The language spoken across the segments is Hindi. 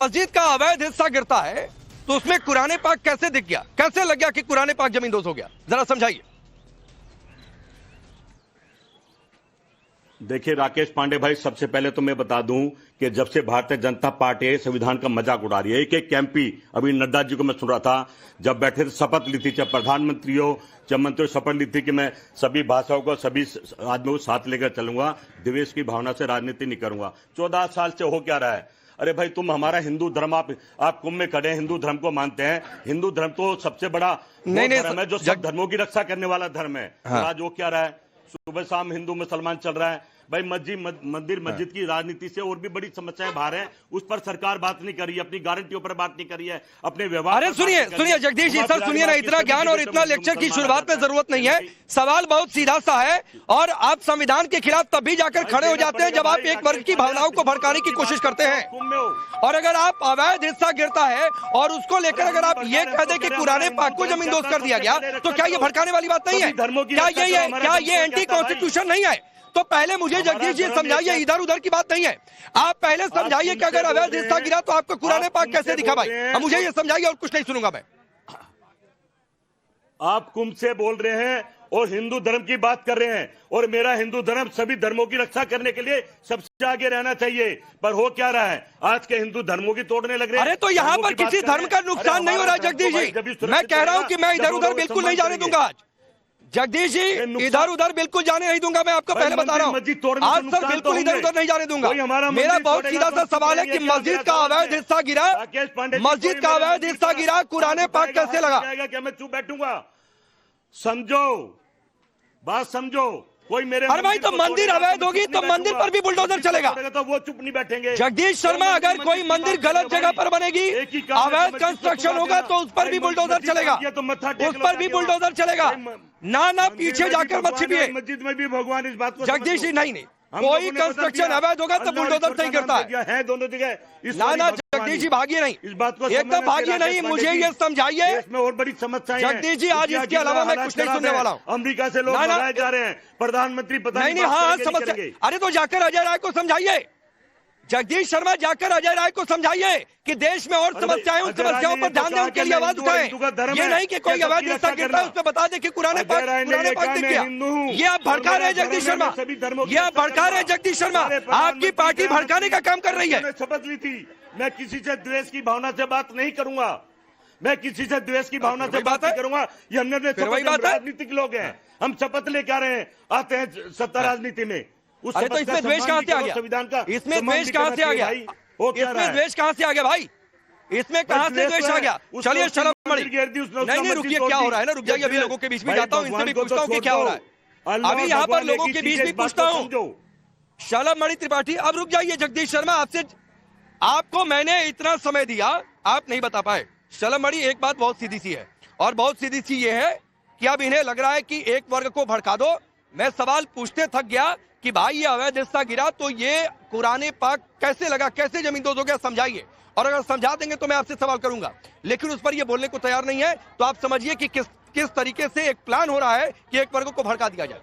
मस्जिद का अवैध हिस्सा गिरता है तो उसमें कुरान पाक कैसे दिख गया, कैसे लग गया कि कुरान पाक जमींदोज हो गया, जरा समझाइए। देखिए राकेश पांडे भाई, सबसे पहले तो मैं बता दूं कि जब से भारतीय जनता पार्टी संविधान का मजाक उड़ा रही है, एक एक एमपी, अभी नड्डा जी को मैं सुन रहा था जब बैठे थे, शपथ ली थी, चाहे प्रधानमंत्री हो चाहे मंत्री हो, शपथ ली थी कि मैं सभी भाषाओं को, सभी आदमियों को साथ लेकर चलूंगा, द्वेष की भावना से राजनीति नहीं करूंगा। 14 साल से हो क्या रहा है? अरे भाई, तुम हमारा हिंदू धर्म, आप कुंभ में खड़े हिंदू धर्म को मानते हैं। हिंदू धर्म तो सबसे बड़ा धर्म है जो सब धर्मों की रक्षा करने वाला धर्म है। हाँ। आज वो क्या रहा है, सुबह शाम हिंदू मुसलमान चल रहा है। भाई मस्जिद की राजनीति से और भी बड़ी समस्याएं बाहर हैं, उस पर सरकार बात नहीं कर रही है, अपनी गारंटियों पर बात नहीं कर रही है, अपने व्यवहार। अरे सुनिए जगदीश जी सर, सुनिए ना, इतना ज्ञान और इतना लेक्चर की शुरुआत में जरूरत नहीं है। सवाल बहुत सीधा सा है और आप संविधान के खिलाफ तब भी जाकर खड़े हो जाते हैं जब आप एक वर्ग की भावनाओं को भड़काने की कोशिश करते हैं। और अगर आप अवैध हिस्सा गिरता है और उसको लेकर अगर आप ये कह दें कि कुरान पाक को जमींदोज कर दिया गया, तो क्या ये भड़काने वाली बात नहीं है? क्या ये एंटी कॉन्स्टिट्यूशन नहीं है? तो पहले मुझे जगदीश जी समझाइए, इधर उधर की बात नहीं है। आप पहले समझाइए कि अगर अवैध हिस्सा गिरा तो आपको कुरान पाक कैसे दिखा भाई? अब मुझे ये समझाइए और कुछ नहीं सुनूंगा मैं। आप कुंभ से बोल रहे हैं और हिंदू धर्म की बात कर रहे हैं, और मेरा हिंदू धर्म सभी धर्मों की रक्षा करने के लिए सबसे आगे रहना चाहिए। पर हो क्या रहा है, आज के हिंदू धर्मों की तोड़ने लग रहे हैं। अरे तो यहाँ पर किसी धर्म का नुकसान नहीं हो रहा है जगदीश जी। मैं कह रहा हूँ कि मैं इधर उधर बिल्कुल नहीं जाने दूंगा आज। जगदीश जी इधर उधर बिल्कुल जाने नहीं दूंगा, मैं आपको पहले बता रहा हूँ। आज सर बिल्कुल इधर उधर नहीं जाने दूंगा। मेरा बहुत सीधा सा सवाल है कि मस्जिद का अवैध हिस्सा गिरा, मस्जिद का अवैध हिस्सा गिरा, कुरान पाक कैसे लगा? क्या मैं चुप बैठूंगा? समझो, बात समझो। कोई मेरे अरे भाई, तो मंदिर अवैध होगी तो मंदिर पर भी बुलडोजर चलेगा, तो वो चुप नहीं बैठेंगे। जगदीश शर्मा, अगर कोई मंदिर गलत जगह पर बनेगी, अवैध कंस्ट्रक्शन होगा तो उस पर भी बुलडोजर चलेगा, उस पर भी बुलडोजर चलेगा। ना पीछे जाकर मत छिपिए। मस्जिद में भी भगवान इस बात को, जगदीश जी नहीं, कोई कंस्ट्रक्शन अवैध होगा तो बुलडोजर से ही करता है दोनों जगह। ना जगदीश जी भागिए नहीं, इस बात को एकदम भागिए नहीं। मुझे ये समझाइए, इसमें और बड़ी समस्या है जगदीश जी। आज इसके अलावा मैं कुछ नहीं सुनने वाला हूँ। अमेरिका से लोग भगाए जा रहे हैं, प्रधानमंत्री पता नहीं। हाँ समस्या। अरे तो जाकर अजय राय को समझाइए, जगदीश शर्मा जाकर अजय राय को समझाइए कि देश में और समस्याएं, उन समस्याओं पर ध्यान दें, उनके लिए आवाज उठाएं। ये नहीं कि कोई अवैध हिस्सा गिरता है उसमें बता दे कि कुरान पाक दिख गया। ये आप भड़का रहे हैं जगदीश शर्मा, ये आप भड़का रहे हैं जगदीश शर्मा। आपकी पार्टी भड़काने का काम कर रही है। शपथ ली थी, मैं किसी से द्वेष की भावना से बात नहीं करूंगा, मैं किसी से द्वेष की भावना से बात नहीं करूंगा। ये हमने राजनीतिक लोग हैं, हम शपथ लेकर आ रहे हैं, आते हैं सत्ता राजनीति में। अरे तो इसमें द्वेष कहां से आ गया? संविधान का इसमें द्वेष कहां से आ गया? इसमें द्वेष कहां से आ गया भाई? इसमें कहां से द्वेष आ गया? चलिए शर्म मणि, नहीं रुकिए, क्या हो रहा है ना, रुक जाइए। अभी लोगों के बीच में जाता हूं, इनसे भी पूछता हूं कि क्या हो रहा है। अभी यहाँ पर लोगों के बीच भी पूछता हूं। शलभ मणि त्रिपाठी, अब रुक जाइए जगदीश शर्मा, आपको मैंने इतना समय दिया, आप नहीं बता पाए। शलभ मणि, एक बात बहुत सीधी सी है, और बहुत सीधी सी ये है कि अब इन्हें लग रहा है कि एक वर्ग को भड़का दो। मैं सवाल पूछते थक गया कि भाई ये अवैध हिस्सा गिरा तो ये कुरान पाक कैसे लगा, कैसे जमींदोज हो गया, समझाइए। और अगर समझा देंगे तो मैं आपसे सवाल करूंगा, लेकिन उस पर ये बोलने को तैयार नहीं है। तो आप समझिए कि किस तरीके से एक प्लान हो रहा है कि एक वर्ग को भड़का दिया जाए।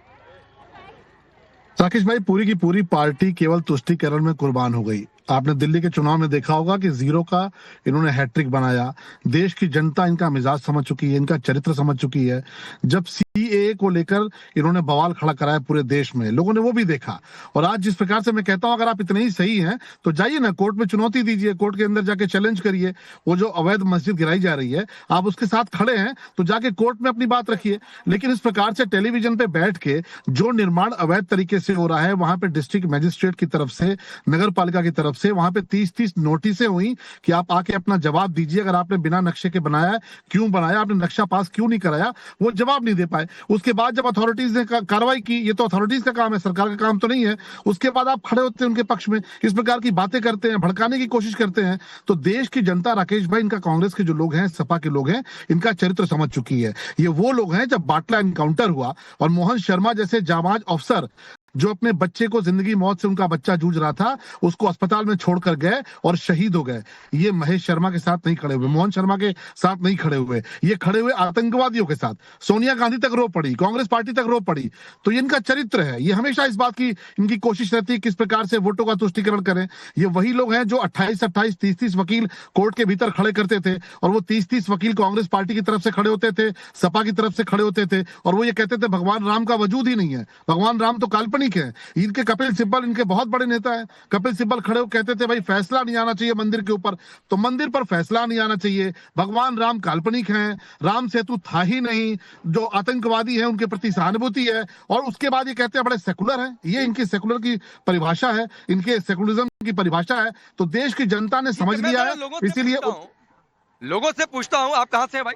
राकेश भाई, पूरी की पूरी पार्टी केवल तुष्टीकरण में कुर्बान हो गई। आपने दिल्ली के चुनाव में देखा होगा कि जीरो का इन्होंने हैट्रिक बनाया। देश की जनता इनका मिजाज समझ चुकी है, इनका चरित्र समझ चुकी है। जब सीएए को लेकर इन्होंने बवाल खड़ा कराया पूरे देश में, लोगों ने वो भी देखा। और आज जिस प्रकार से मैं कहता हूं, अगर आप इतने ही सही हैं तो जाइए ना, कोर्ट में चुनौती दीजिए, कोर्ट के अंदर जाके चैलेंज करिए। वो जो अवैध मस्जिद गिराई जा रही है, आप उसके साथ खड़े हैं तो जाके कोर्ट में अपनी बात रखिए। लेकिन इस प्रकार से टेलीविजन पे बैठ के जो निर्माण अवैध तरीके से हो रहा है, वहां पे डिस्ट्रिक्ट मजिस्ट्रेट की तरफ से, नगर पालिका की तरफ से वहां पे 30-30 नोटिसें हुई कि आप आके अपना जवाब दीजिए। अगर आपने बिना नक्शे के बनाया है, क्यों बनाया, आपने नक्शा पास क्यों नहीं कराया, वो जवाब नहीं दे पाए। उसके बाद जब अथॉरिटीज ने कार्रवाई की, ये तो अथॉरिटीज का काम है, सरकार का काम तो नहीं है, उसके बाद आप खड़े होते हैं उनके पक्ष में, इस प्रकार की बातें करते हैं, भड़काने की कोशिश करते हैं। तो देश की जनता, राकेश भाई, इनका कांग्रेस के जो लोग हैं, सपा के लोग हैं, इनका चरित्र समझ चुकी है। ये वो लोग हैं, जब बाटला एनकाउंटर हुआ और मोहन शर्मा जैसे जाबाज अफसर जो अपने बच्चे को जिंदगी मौत से उनका बच्चा जूझ रहा था उसको अस्पताल में छोड़कर गए और शहीद हो गए। ये महेश शर्मा के साथ नहीं खड़े हुए, मोहन शर्मा के साथ नहीं खड़े हुए, ये खड़े हुए आतंकवादियों के साथ। सोनिया गांधी तक रो पड़ी, कांग्रेस पार्टी तक रो पड़ी। तो ये इनका चरित्र है। ये हमेशा इस बात की इनकी कोशिश रहती है किस प्रकार से वोटों का तुष्टीकरण करें। ये वही लोग हैं जो 28-28, 30-30 वकील कोर्ट के भीतर खड़े करते थे और वो 30-30 वकील कांग्रेस पार्टी की तरफ से खड़े होते थे, सपा की तरफ से खड़े होते थे और वो ये कहते थे भगवान राम का वजूद ही नहीं है, भगवान राम तो काल्पनिक है। इनके कपिल सिब्बल इनके बहुत बड़े नेता है। कपिल सिब्बल खड़े होकर कहते थे भाई फैसला नहीं आना चाहिए मंदिर के ऊपर, तो मंदिर पर फैसला नहीं आना चाहिए, भगवान राम काल्पनिक हैं, राम सेतु था ही नहीं, जो आतंकवादी है उनके प्रति सहानुभूति है। और उसके बाद ये कहते हैं बड़े सेकुलर हैं। ये इनकी सेकुलर की परिभाषा है, इनके सेकुलरिज्म की परिभाषा है। तो देश की जनता ने समझ लिया है, इसीलिए लोगों से पूछता हूं, आप कहां से हैं भाई?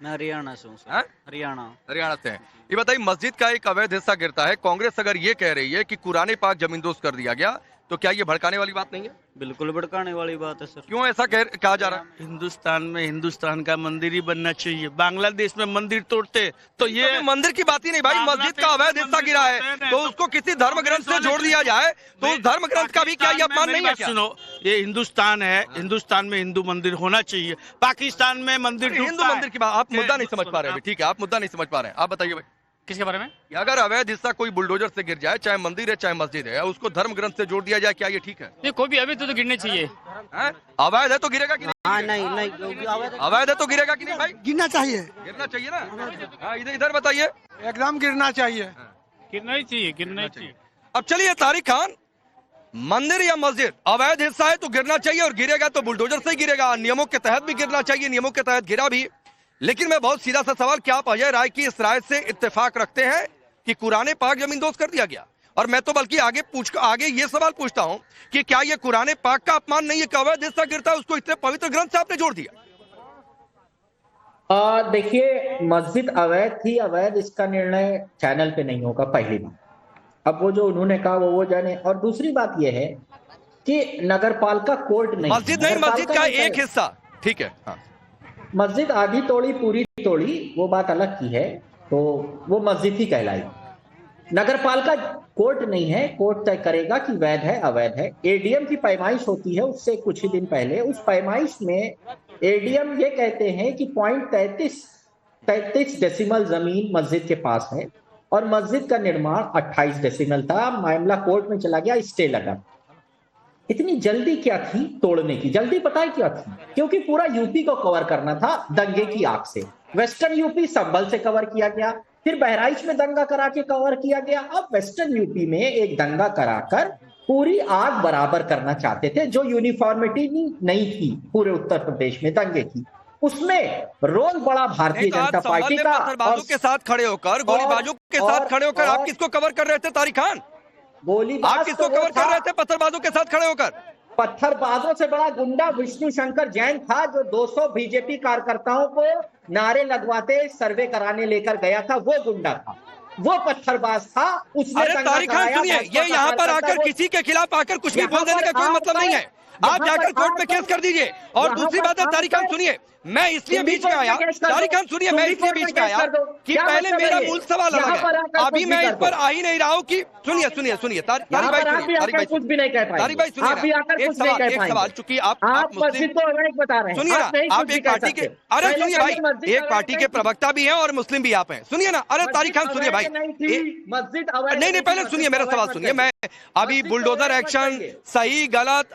मैं हरियाणा से हूँ सर। हरियाणा से हैं। ये बताइए, मस्जिद का एक अवैध हिस्सा गिरता है, कांग्रेस अगर ये कह रही है कि कुरान पाक जमींदोज कर दिया गया, तो क्या ये भड़काने वाली बात नहीं है? बिल्कुल भड़काने वाली बात है सर। क्यों ऐसा कहा जा रहा है? हिंदुस्तान में हिंदुस्तान का मंदिर ही बनना चाहिए। बांग्लादेश में मंदिर तोड़ते तो ये मंदिर की बात ही नहीं भाई, मस्जिद का अवैध हिस्सा गिरा है तो उसको किसी धर्म ग्रंथ से जोड़ दिया जाए तो उस धर्म ग्रंथ का भी क्या ये अपमान नहीं है क्या? सुनो, ये हिंदुस्तान है, हिंदुस्तान में हिंदू मंदिर होना चाहिए। पाकिस्तान में मंदिर, हिंदू मंदिर की बात आप मुद्दा नहीं समझ पा रहे। ठीक है, आप मुद्दा नहीं समझ पा रहे हैं। आप बताइए भाई किसके बारे में? अगर अवैध हिस्सा कोई बुलडोजर से गिर जाए, चाहे मंदिर है चाहे मस्जिद है, उसको धर्म ग्रंथ से जोड़ दिया जाए, क्या ये ठीक है? नहीं, कोई भी अवैध तो गिरने चाहिए। अवैध है तो गिरेगा कि नहीं? नहीं अवैध है तो गिरेगा कि नहीं भाई? गिरना चाहिए, गिरना चाहिए ना। इधर बताइए। एकदम गिरना चाहिए, गिरना ही चाहिए, गिरना ही चाहिए। अब चलिए तारिक खान, मंदिर या मस्जिद अवैध हिस्सा है तो गिरना चाहिए और गिरेगा तो बुलडोजर से ही गिरेगा, नियमों के तहत भी गिरना चाहिए, नियमों के तहत गिरा भी। लेकिन मैं बहुत सीधा सा सवाल, क्या आप अजय राय की इस राय से इत्तेफाक रखते हैं कि कुरान पाक जमींदोज कर दिया गया? और मैं तो बल्कि आगे ये सवाल पूछता हूं कि क्या ये कुरान पाक का अपमान नहीं है कि अवैध हिस्सा गिरता है उसको इतने पवित्र ग्रंथ से आपने जोड़ दिया? देखिए, मस्जिद अवैध थी अवैध, इसका निर्णय चैनल पे नहीं होगा, पहली बात। अब वो जो उन्होंने कहा वो जाने। और दूसरी बात ये है कि नगरपालिका कोर्ट नहीं, मस्जिद नहीं, मस्जिद का एक हिस्सा, ठीक है। हाँ। मस्जिद आधी तोड़ी पूरी तोड़ी वो बात अलग की है, तो वो मस्जिद ही कहलाएगी। नगरपालिका कोर्ट नहीं है, कोर्ट तय करेगा कि वैध है अवैध है। एडीएम की पैमाइश होती है उससे कुछ ही दिन पहले, उस पैमाइश में एडीएम ये कहते हैं कि 33 डेसिमल जमीन मस्जिद के पास है और मस्जिद का निर्माण 28 डेसिमल था। मामला कोर्ट में चला गया, स्टे लगा। इतनी जल्दी क्या थी तोड़ने की? जल्दी पता है क्या थी? क्योंकि पूरा यूपी को कवर करना था दंगे की आग से। वेस्टर्न यूपी संभल से कवर किया गया, फिर बहराइच में दंगा करा के कवर किया गया। अब वेस्टर्न यूपी में एक दंगा कराकर पूरी आग बराबर करना चाहते थे, जो यूनिफॉर्मिटी नहीं थी पूरे उत्तर प्रदेश में दंगे की। उसमें रोल बड़ा भारतीय जनता पार्टी का। पत्थरबाजों के साथ खड़े होकर, गोलीबाजों के साथ खड़े होकर आप किसको कवर कर रहे थे तारिक खान? आप किसको कवर कर रहे थे पत्थरबाजों के साथ खड़े होकर? पत्थरबाजों से बड़ा गुंडा विष्णु शंकर जैन था, जो 200 बीजेपी कार्यकर्ताओं को नारे लगवाते सर्वे कराने लेकर गया था। वो गुंडा था, वो पत्थरबाज था। उसने तारिक खान सुनिए, ये यहाँ पर आकर किसी के खिलाफ आकर कुछ भी बोल देने का कोई मतलब नहीं है। आप जाकर कोर्ट में केस कर दीजिए। और दूसरी बात है तारिक खान सुनिए, मैं इसलिए बीच में आया, तारिक खान सुनिए, मैं इसलिए बीच में आया कि पहले मेरा मूल सवाल अलग है, अभी मैं इस पर आ ही नहीं रहा हूँ कि सुनिए तारिक भाई कुछ भी नहीं कह पाए। तारिक भाई सुनिए, एक सवाल, चूंकि आप मस्जिद को बता रहे हैं, सुनिए ना, आप एक पार्टी के, अरे सुनिए भाई, एक पार्टी के प्रवक्ता भी हैं और मुस्लिम भी आप हैं, सुनिए ना। अरे तारिक खान सुनिए भाई, मस्जिद नहीं, पहले सुनिए मेरा सवाल सुनिए। मैं अभी बुलडोजर एक्शन सही गलत